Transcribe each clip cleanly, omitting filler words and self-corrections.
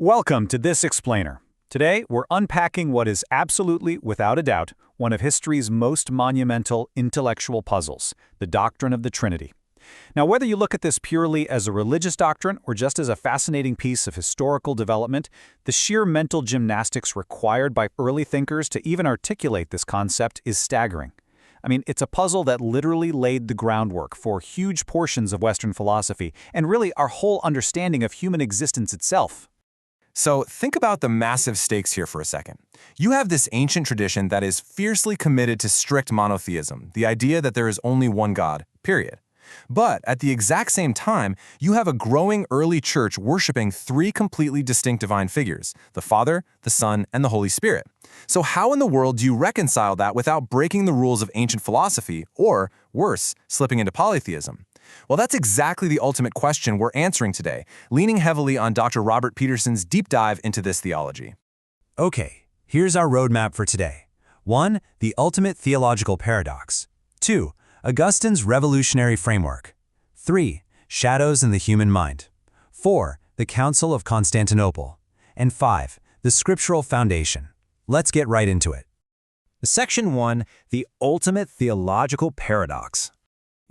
Welcome to This Explainer. Today, we're unpacking what is absolutely, without a doubt, one of history's most monumental intellectual puzzles, the doctrine of the Trinity. Now, whether you look at this purely as a religious doctrine or just as a fascinating piece of historical development, the sheer mental gymnastics required by early thinkers to even articulate this concept is staggering. I mean, it's a puzzle that literally laid the groundwork for huge portions of Western philosophy and really our whole understanding of human existence itself. So think about the massive stakes here for a second. You have this ancient tradition that is fiercely committed to strict monotheism, the idea that there is only one God, period. But at the exact same time, you have a growing early church worshiping three completely distinct divine figures, the Father, the Son, and the Holy Spirit. So how in the world do you reconcile that without breaking the rules of ancient philosophy, or, worse, slipping into polytheism? Well, that's exactly the ultimate question we're answering today, leaning heavily on Dr. Robert Peterson's deep dive into this theology. Okay, here's our roadmap for today. 1. The ultimate theological paradox. 2. Augustine's revolutionary framework. 3. Shadows in the human mind. 4. The Council of Constantinople. And 5. The scriptural foundation. Let's get right into it. Section 1. The ultimate theological paradox.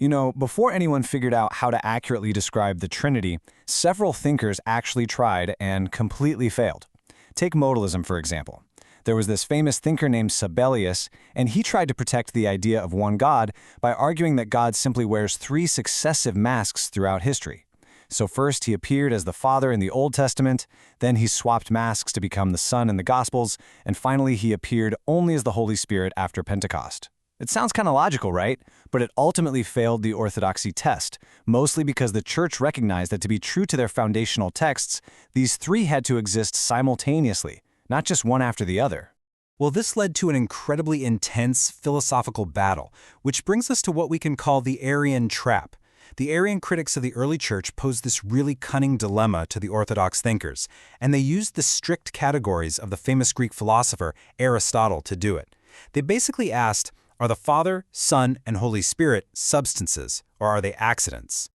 You know, before anyone figured out how to accurately describe the Trinity, several thinkers actually tried and completely failed. Take modalism, for example. There was this famous thinker named Sabellius, and he tried to protect the idea of one God by arguing that God simply wears three successive masks throughout history. So first he appeared as the Father in the Old Testament, then he swapped masks to become the Son in the Gospels, and finally he appeared only as the Holy Spirit after Pentecost. It sounds kind of logical, right? But it ultimately failed the orthodoxy test, mostly because the church recognized that to be true to their foundational texts, these three had to exist simultaneously, not just one after the other. Well, this led to an incredibly intense philosophical battle, which brings us to what we can call the Arian trap. The Arian critics of the early church posed this really cunning dilemma to the Orthodox thinkers, and they used the strict categories of the famous Greek philosopher Aristotle to do it. They basically asked, are the Father, Son, and Holy Spirit substances, or are they accidents?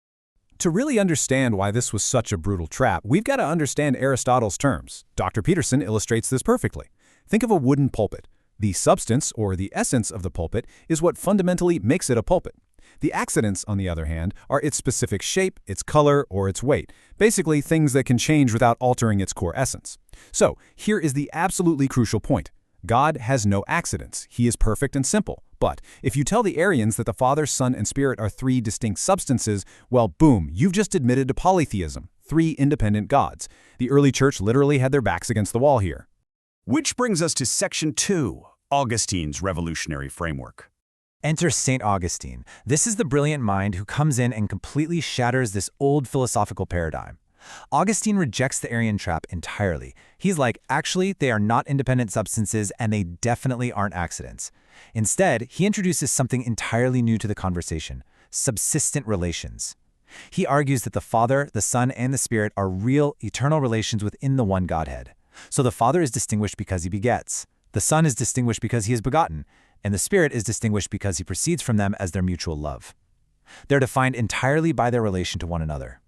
To really understand why this was such a brutal trap, we've got to understand Aristotle's terms. Dr. Peterson illustrates this perfectly. Think of a wooden pulpit. The substance, or the essence of the pulpit, is what fundamentally makes it a pulpit. The accidents, on the other hand, are its specific shape, its color, or its weight, basically things that can change without altering its core essence. So, here is the absolutely crucial point. God has no accidents. He is perfect and simple. But if you tell the Arians that the Father, Son, and Spirit are three distinct substances, well, boom, you've just admitted to polytheism, three independent gods. The early church literally had their backs against the wall here. Which brings us to Section 2, Augustine's revolutionary framework. Enter St. Augustine. This is the brilliant mind who comes in and completely shatters this old philosophical paradigm. Augustine rejects the Arian trap entirely. He's like, actually, they are not independent substances and they definitely aren't accidents. Instead, he introduces something entirely new to the conversation, subsistent relations. He argues that the Father, the Son, and the Spirit are real, eternal relations within the one Godhead. So the Father is distinguished because he begets, the Son is distinguished because he is begotten, and the Spirit is distinguished because he proceeds from them as their mutual love. They're defined entirely by their relation to one another.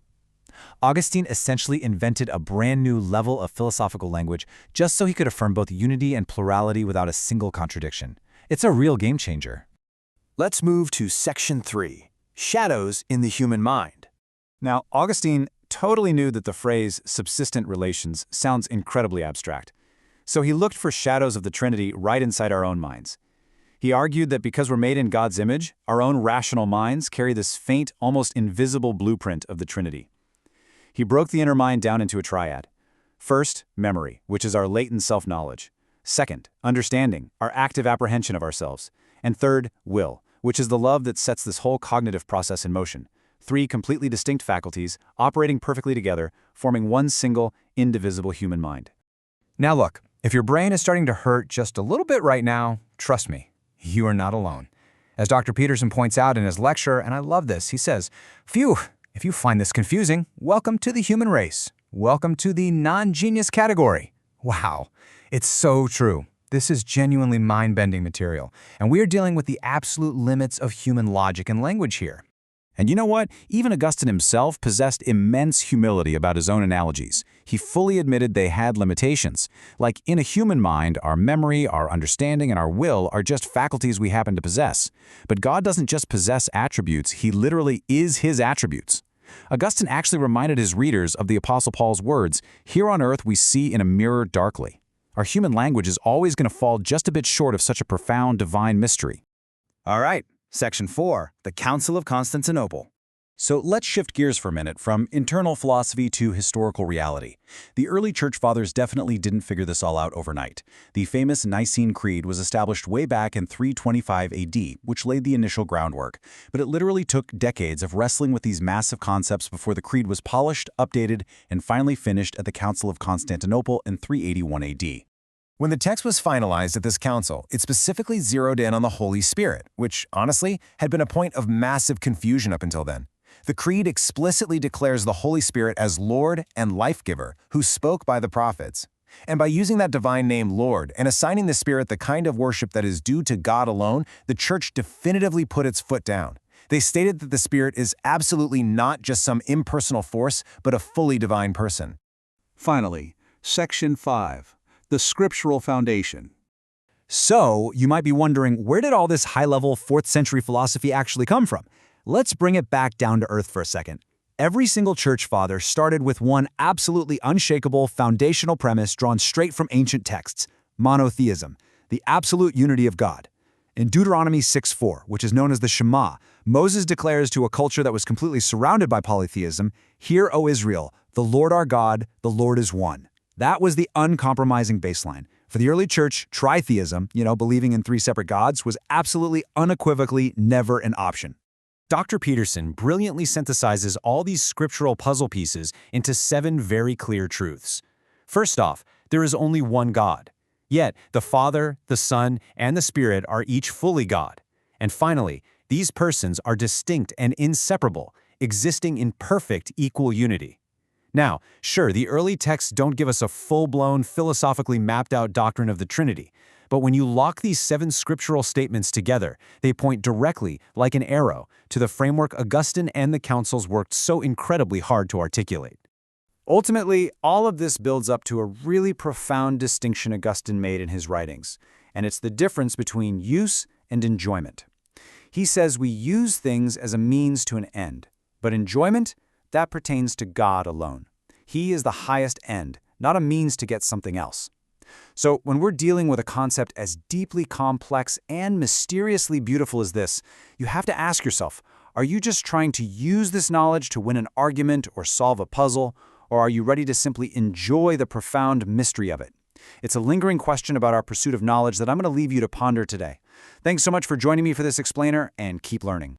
Augustine essentially invented a brand new level of philosophical language just so he could affirm both unity and plurality without a single contradiction. It's a real game changer. Let's move to Section 3, Shadows in the Human Mind. Now, Augustine totally knew that the phrase subsistent relations sounds incredibly abstract. So he looked for shadows of the Trinity right inside our own minds. He argued that because we're made in God's image, our own rational minds carry this faint, almost invisible blueprint of the Trinity. He broke the inner mind down into a triad. First, memory, which is our latent self-knowledge. Second, understanding, our active apprehension of ourselves. And third, will, which is the love that sets this whole cognitive process in motion. Three completely distinct faculties, operating perfectly together, forming one single, indivisible human mind. Now look, if your brain is starting to hurt just a little bit right now, trust me, you are not alone. As Dr. Peterson points out in his lecture, and I love this, he says, phew, if you find this confusing, welcome to the human race. Welcome to the non-genius category. Wow, it's so true. This is genuinely mind-bending material, and we are dealing with the absolute limits of human logic and language here. And you know what? Even Augustine himself possessed immense humility about his own analogies. He fully admitted they had limitations. Like in a human mind, our memory, our understanding, and our will are just faculties we happen to possess. But God doesn't just possess attributes, he literally is his attributes. Augustine actually reminded his readers of the Apostle Paul's words, "Here on earth we see in a mirror darkly." Our human language is always going to fall just a bit short of such a profound divine mystery. All right, Section 4, the Council of Constantinople. So let's shift gears for a minute from internal philosophy to historical reality. The early church fathers definitely didn't figure this all out overnight. The famous Nicene Creed was established way back in 325 AD, which laid the initial groundwork. But it literally took decades of wrestling with these massive concepts before the creed was polished, updated, and finally finished at the Council of Constantinople in 381 AD. When the text was finalized at this council, it specifically zeroed in on the Holy Spirit, which, honestly, had been a point of massive confusion up until then. The Creed explicitly declares the Holy Spirit as Lord and Life-Giver, who spoke by the prophets. And by using that divine name Lord and assigning the Spirit the kind of worship that is due to God alone, the Church definitively put its foot down. They stated that the Spirit is absolutely not just some impersonal force, but a fully divine person. Finally, Section 5, the Scriptural Foundation. So, you might be wondering, where did all this high-level 4th century philosophy actually come from? Let's bring it back down to earth for a second. Every single church father started with one absolutely unshakable foundational premise drawn straight from ancient texts: monotheism, the absolute unity of God. In Deuteronomy 6:4, which is known as the Shema, Moses declares to a culture that was completely surrounded by polytheism, "Hear, O Israel, the Lord our God, the Lord is one." That was the uncompromising baseline. For the early church, tritheism, believing in 3 separate gods, was absolutely unequivocally never an option. Dr. Peterson brilliantly synthesizes all these scriptural puzzle pieces into 7 very clear truths. First off, there is only one God. Yet, the Father, the Son, and the Spirit are each fully God. And finally, these persons are distinct and inseparable, existing in perfect equal unity. Now, sure, the early texts don't give us a full-blown, philosophically mapped-out doctrine of the Trinity, but when you lock these 7 scriptural statements together, they point directly, like an arrow, to the framework Augustine and the councils worked so incredibly hard to articulate. Ultimately, all of this builds up to a really profound distinction Augustine made in his writings, and it's the difference between use and enjoyment. He says we use things as a means to an end, but enjoyment, that pertains to God alone. He is the highest end, not a means to get something else. So when we're dealing with a concept as deeply complex and mysteriously beautiful as this, you have to ask yourself, are you just trying to use this knowledge to win an argument or solve a puzzle, or are you ready to simply enjoy the profound mystery of it? It's a lingering question about our pursuit of knowledge that I'm going to leave you to ponder today. Thanks so much for joining me for this explainer, and keep learning.